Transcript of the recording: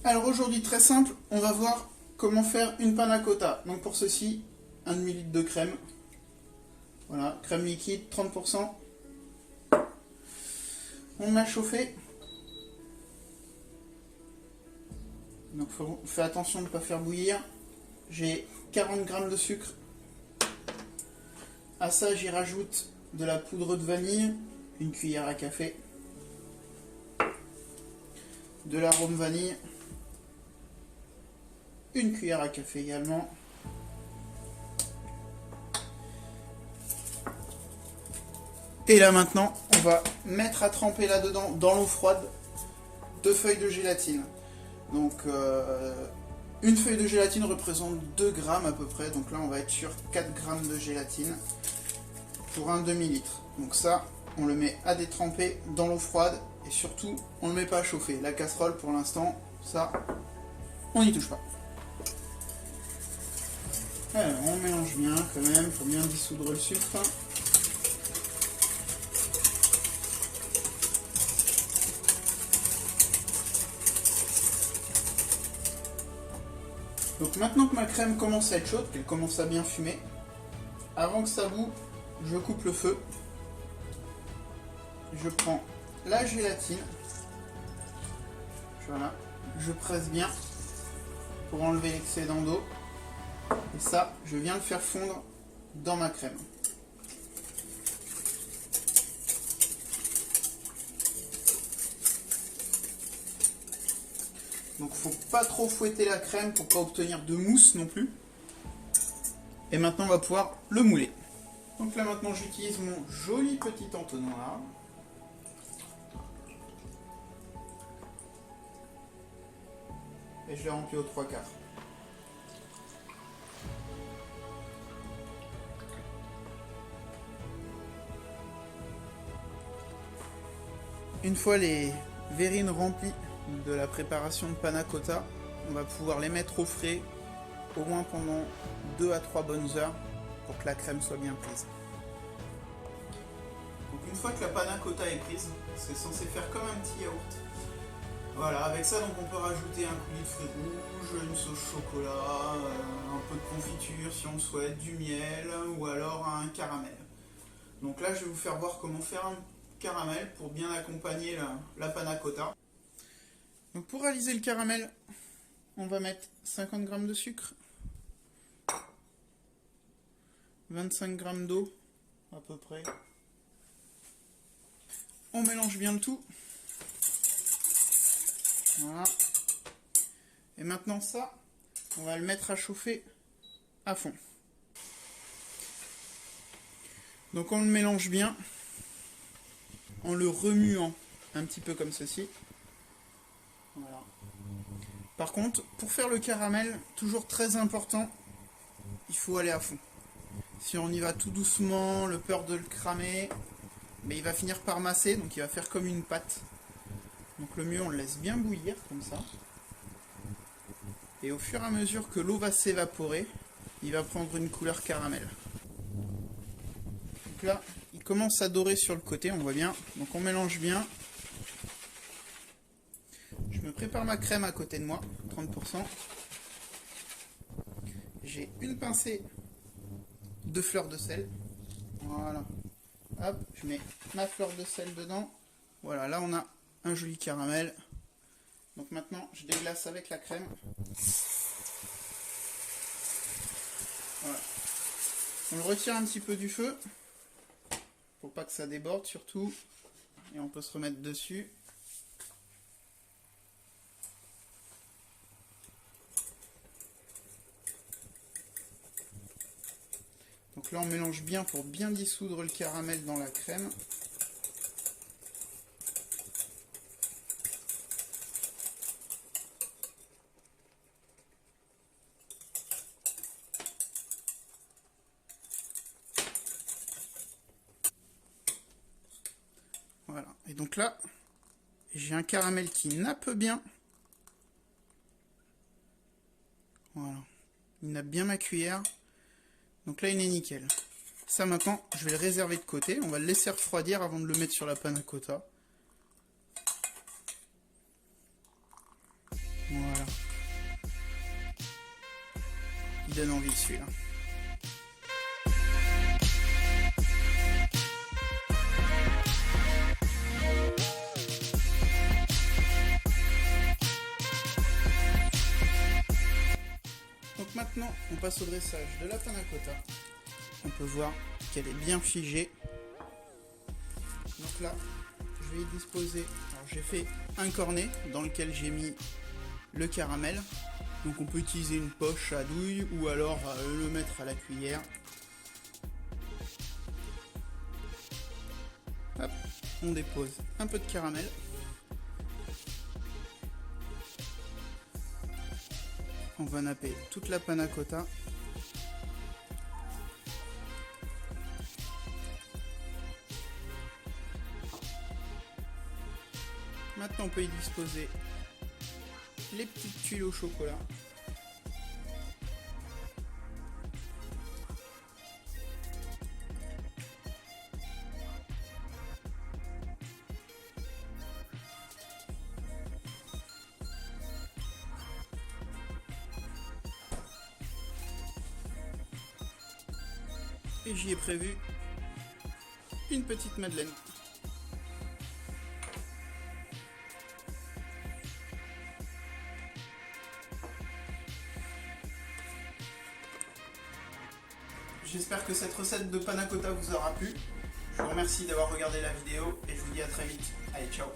Alors aujourd'hui, très simple, on va voir comment faire une panna cotta. Donc pour ceci, un demi-litre de crème. Voilà, crème liquide, 30%. On a chauffé. Donc fais attention de ne pas faire bouillir. J'ai 40 g de sucre. À ça, j'y rajoute de la poudre de vanille, une cuillère à café. De l'arôme vanille, une cuillère à café également. Et là maintenant, on va mettre à tremper là-dedans, dans l'eau froide, 2 feuilles de gélatine. Donc une feuille de gélatine représente 2 grammes à peu près. Donc là on va être sur 4 grammes de gélatine pour un demi-litre. Donc ça, on le met à détremper dans l'eau froide. Et surtout, on ne le met pas à chauffer. La casserole pour l'instant, ça, on n'y touche pas. Alors on mélange bien quand même, pour bien dissoudre le sucre. Donc maintenant que ma crème commence à être chaude, qu'elle commence à bien fumer, avant que ça bout, je coupe le feu. Je prends la gélatine. Voilà, je presse bien pour enlever l'excédent d'eau. Et ça, je viens le faire fondre dans ma crème. Donc faut pas trop fouetter la crème pour pas obtenir de mousse non plus. Et maintenant on va pouvoir le mouler. Donc là maintenant j'utilise mon joli petit entonnoir. Et je l'ai rempli aux 3/4. Une fois les verrines remplies de la préparation de panna cotta, on va pouvoir les mettre au frais au moins pendant 2 à 3 bonnes heures pour que la crème soit bien prise. Donc une fois que la panna cotta est prise, c'est censé faire comme un petit yaourt. Voilà, avec ça donc on peut rajouter un coulis de fruits rouges, une sauce chocolat, un peu de confiture si on le souhaite, du miel ou alors un caramel. Donc là je vais vous faire voir comment faire un caramel pour bien accompagner la panna cotta. Donc pour réaliser le caramel, on va mettre 50 g de sucre, 25 g d'eau à peu près. On mélange bien le tout. Voilà. Et maintenant ça, on va le mettre à chauffer à fond. Donc on le mélange bien en le remuant un petit peu comme ceci. Voilà. Par contre, pour faire le caramel, toujours très important, il faut aller à fond. Si on y va tout doucement, le peur de le cramer, mais il va finir par masser, donc il va faire comme une pâte. Donc le mieux, on le laisse bien bouillir, comme ça. Et au fur et à mesure que l'eau va s'évaporer, il va prendre une couleur caramel. Donc là, il commence à dorer sur le côté, on voit bien. Donc on mélange bien. Je me prépare ma crème à côté de moi, 30%. J'ai une pincée de fleur de sel. Voilà. Hop, je mets ma fleur de sel dedans. Voilà, là on a un joli caramel. Donc maintenant, je déglace avec la crème. Voilà. On le retire un petit peu du feu, pour pas que ça déborde surtout. Et on peut se remettre dessus. Donc là on mélange bien pour bien dissoudre le caramel dans la crème. Voilà, et donc là j'ai un caramel qui nappe bien. Voilà, il nappe bien ma cuillère. Donc là il est nickel. Ça maintenant je vais le réserver de côté. On va le laisser refroidir avant de le mettre sur la panna cotta. Voilà. donne envie celui-là. Donc maintenant, on passe au dressage de la panna cotta. On peut voir qu'elle est bien figée. Donc là, je vais y disposer. Alors j'ai fait un cornet dans lequel j'ai mis le caramel. Donc on peut utiliser une poche à douille ou alors le mettre à la cuillère. Hop, on dépose un peu de caramel. On va napper toute la panna cotta. Maintenant on peut y disposer les petites tuiles au chocolat. Et j'y ai prévu une petite madeleine. J'espère que cette recette de panna cotta vous aura plu. Je vous remercie d'avoir regardé la vidéo et je vous dis à très vite. Allez, ciao!